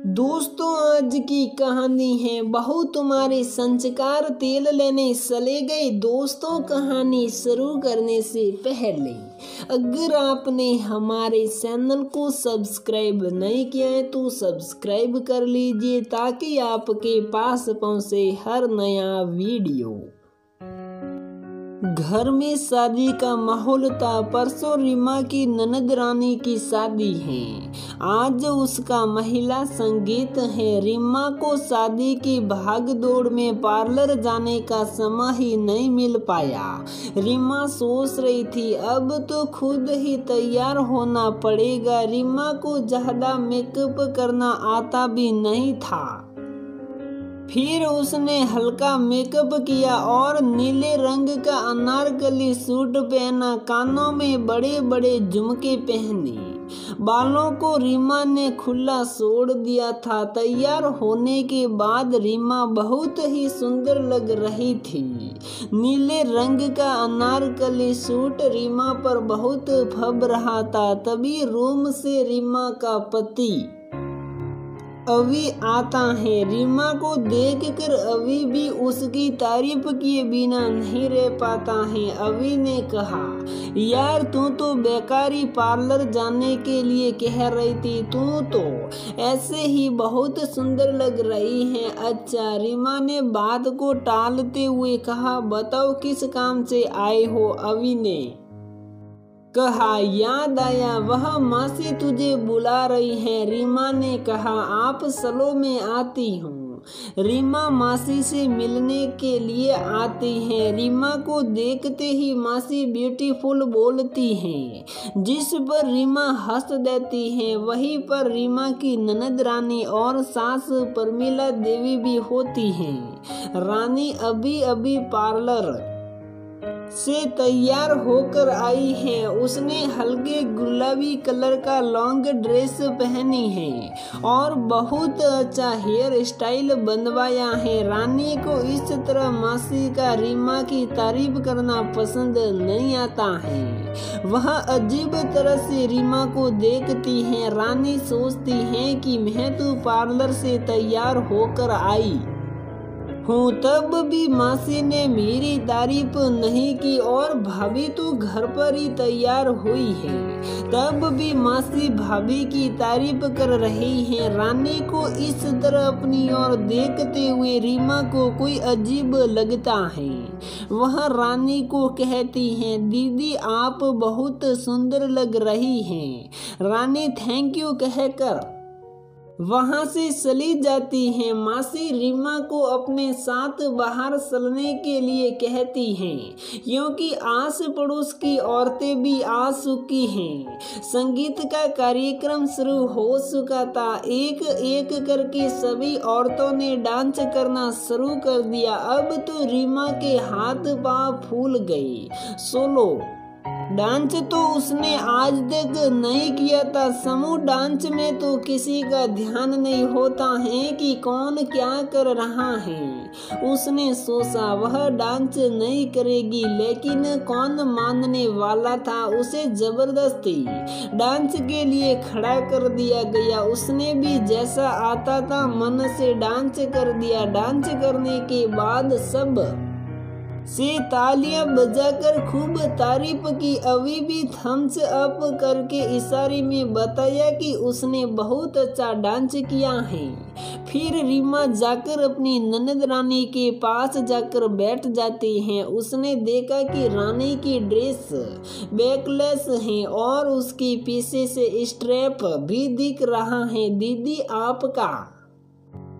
दोस्तों, आज की कहानी है बहू तुम्हारे संस्कार तेल लेने चले गए। दोस्तों, कहानी शुरू करने से पहले अगर आपने हमारे चैनल को सब्सक्राइब नहीं किया है तो सब्सक्राइब कर लीजिए ताकि आपके पास पहुंचे हर नया वीडियो। घर में शादी का माहौल था। परसों रीमा की ननद रानी की शादी है। आज उसका महिला संगीत है। रीमा को शादी की भाग दौड़ में पार्लर जाने का समय ही नहीं मिल पाया। रीमा सोच रही थी अब तो खुद ही तैयार होना पड़ेगा। रीमा को ज्यादा मेकअप करना आता भी नहीं था। फिर उसने हल्का मेकअप किया और नीले रंग का अनारकली सूट पहना। कानों में बड़े बड़े झुमके पहने। बालों को रीमा ने खुला छोड़ दिया था। तैयार होने के बाद रीमा बहुत ही सुंदर लग रही थी। नीले रंग का अनारकली सूट रीमा पर बहुत फब रहा था। तभी रूम से रीमा का पति अवि आता है। रीमा को देखकर अवि भी उसकी तारीफ किए बिना नहीं रह पाता है। अवि ने कहा, यार तू तो बेकारी पार्लर जाने के लिए कह रही थी, तू तो ऐसे ही बहुत सुंदर लग रही है। अच्छा, रीमा ने बात को टालते हुए कहा, बताओ किस काम से आए हो। अवि ने कहा, याद आया, वह मासी तुझे बुला रही है। रीमा ने कहा, आप चलो मैं आती हूँ। रीमा मासी से मिलने के लिए आती है। रीमा को देखते ही मासी ब्यूटीफुल बोलती है, जिस पर रीमा हंस देती है। वहीं पर रीमा की ननद रानी और सास परमिला देवी भी होती हैं। रानी अभी अभी पार्लर से तैयार होकर आई है। उसने हल्के गुलाबी कलर का लॉन्ग ड्रेस पहनी है और बहुत अच्छा हेयर स्टाइल बनवाया है। रानी को इस तरह मासी का रीमा की तारीफ करना पसंद नहीं आता है। वह अजीब तरह से रीमा को देखती है। रानी सोचती है कि मैं तो पार्लर से तैयार होकर आई हूँ, तब भी मासी ने मेरी तारीफ नहीं की और भाभी तो घर पर ही तैयार हुई है, तब भी मासी भाभी की तारीफ कर रही है। रानी को इस तरह अपनी ओर देखते हुए रीमा को कोई अजीब लगता है। वह रानी को कहती है, दीदी आप बहुत सुंदर लग रही हैं। रानी थैंक यू कहकर वहां से चली जाती है। मासी रीमा को अपने साथ बाहर चलने के लिए कहती हैं, क्योंकि आस पड़ोस की औरतें भी आ चुकी हैं। संगीत का कार्यक्रम शुरू हो चुका था। एक एक करके सभी औरतों ने डांस करना शुरू कर दिया। अब तो रीमा के हाथ पांव फूल गए। सोलो डांस तो उसने आज तक नहीं किया था। समूह डांस में तो किसी का ध्यान नहीं होता है कि कौन क्या कर रहा है। उसने सोचा वह डांस नहीं करेगी, लेकिन कौन मानने वाला था। उसे जबरदस्ती डांस के लिए खड़ा कर दिया गया। उसने भी जैसा आता था मन से डांस कर दिया। डांस करने के बाद सब से तालियां बजाकर खूब तारीफ की। अभी भी थम्स अप करके इशारे में बताया कि उसने बहुत अच्छा डांस किया है। फिर रीमा जाकर अपनी ननद रानी के पास जाकर बैठ जाती है। उसने देखा कि रानी की ड्रेस बैकलेस है और उसके पीछे से स्ट्रैप भी दिख रहा है। दीदी आपका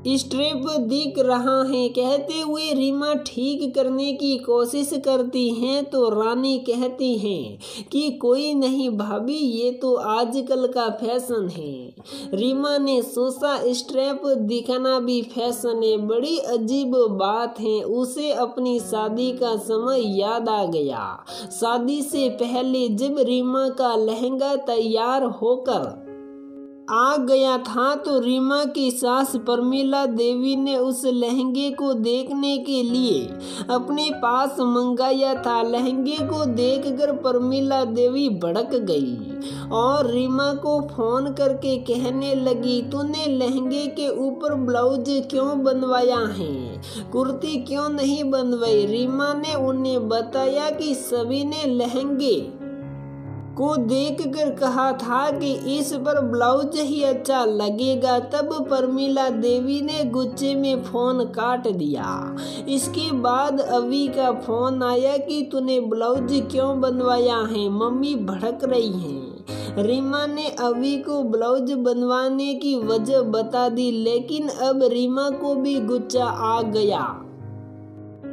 स्ट्रिप दिख रहा है, कहते हुए रीमा ठीक करने की कोशिश करती हैं तो रानी कहती हैं कि कोई नहीं भाभी, ये तो आजकल का फैशन है। रीमा ने सोचा स्ट्रिप दिखाना भी फैशन है। बड़ी अजीब बात है। उसे अपनी शादी का समय याद आ गया। शादी से पहले जब रीमा का लहंगा तैयार होकर आ गया था तो रीमा की सास प्रमिला देवी ने उस लहंगे को देखने के लिए अपने पास मंगाया था। लहंगे को देखकर प्रमिला देवी भड़क गई और रीमा को फोन करके कहने लगी, तूने लहंगे के ऊपर ब्लाउज क्यों बनवाया है, कुर्ती क्यों नहीं बनवाई। रीमा ने उन्हें बताया कि सभी ने लहंगे को देखकर कहा था कि इस पर ब्लाउज ही अच्छा लगेगा। तब प्रमिला देवी ने गुस्से में फोन काट दिया। इसके बाद अवी का फोन आया कि तूने ब्लाउज क्यों बनवाया है, मम्मी भड़क रही हैं। रीमा ने अवी को ब्लाउज बनवाने की वजह बता दी, लेकिन अब रीमा को भी गुस्सा आ गया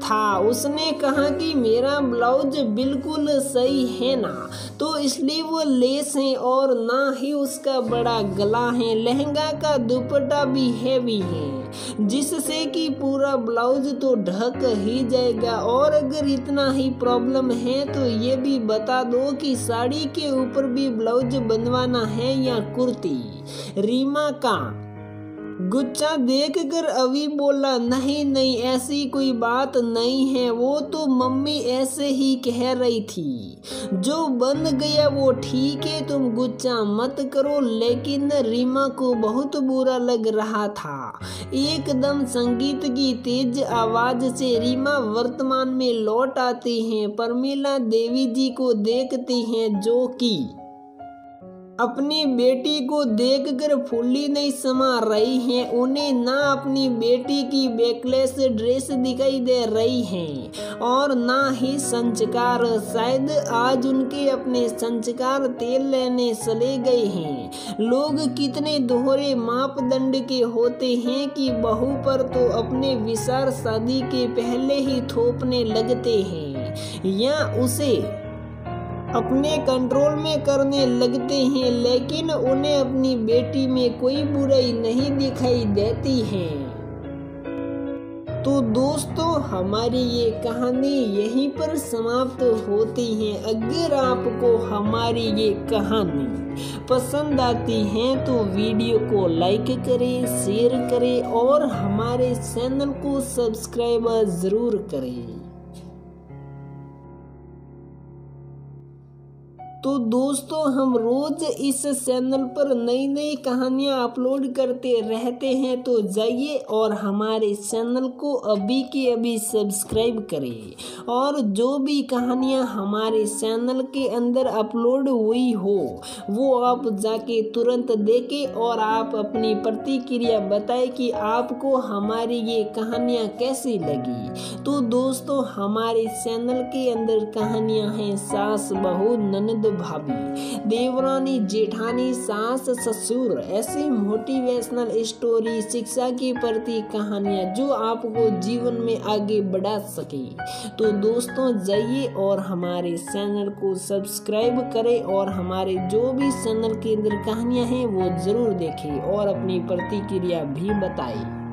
था। उसने कहा कि मेरा ब्लाउज बिल्कुल सही है ना, तो इसलिए वो लेस है और ना ही उसका बड़ा गला है। लहंगा का दुपट्टा भी हैवी है जिससे कि पूरा ब्लाउज तो ढक ही जाएगा। और अगर इतना ही प्रॉब्लम है तो ये भी बता दो कि साड़ी के ऊपर भी ब्लाउज बनवाना है या कुर्ती। रीमा का गुस्सा देखकर अवी बोला, नहीं नहीं ऐसी कोई बात नहीं है, वो तो मम्मी ऐसे ही कह रही थी, जो बन गया वो ठीक है, तुम गुस्सा मत करो। लेकिन रीमा को बहुत बुरा लग रहा था। एकदम संगीत की तेज आवाज से रीमा वर्तमान में लौट आती हैं। प्रमिला देवी जी को देखती हैं जो कि अपनी बेटी को देखकर फूली नहीं समा रही हैं। उन्हें ना अपनी बेटी की बैकलेस ड्रेस दिखाई दे रही हैं और ना ही संस्कार। शायद आज उनके अपने संस्कार तेल लेने चले गए हैं। लोग कितने दोहरे मापदंड के होते हैं कि बहू पर तो अपने विचार शादी के पहले ही थोपने लगते हैं या उसे अपने कंट्रोल में करने लगते हैं, लेकिन उन्हें अपनी बेटी में कोई बुराई नहीं दिखाई देती है। तो दोस्तों हमारी ये कहानी यहीं पर समाप्त होती है। अगर आपको हमारी ये कहानी पसंद आती है तो वीडियो को लाइक करें, शेयर करें और हमारे चैनल को सब्सक्राइब जरूर करें। तो दोस्तों हम रोज इस चैनल पर नई नई कहानियां अपलोड करते रहते हैं, तो जाइए और हमारे चैनल को अभी के अभी सब्सक्राइब करें और जो भी कहानियां हमारे चैनल के अंदर अपलोड हुई हो वो आप जाके तुरंत देखें और आप अपनी प्रतिक्रिया बताएं कि आपको हमारी ये कहानियां कैसी लगी। तो दोस्तों हमारे चैनल के अंदर कहानियां हैं सास बहू ननद भाभी, देवरानी जेठानी, सास ससुर, ऐसी मोटिवेशनल स्टोरी, शिक्षा के प्रति कहानियां जो आपको जीवन में आगे बढ़ा सके। तो दोस्तों जाइए और हमारे चैनल को सब्सक्राइब करें और हमारे जो भी चैनल के अंदर कहानियां हैं वो जरूर देखें और अपनी प्रतिक्रिया भी बताएं।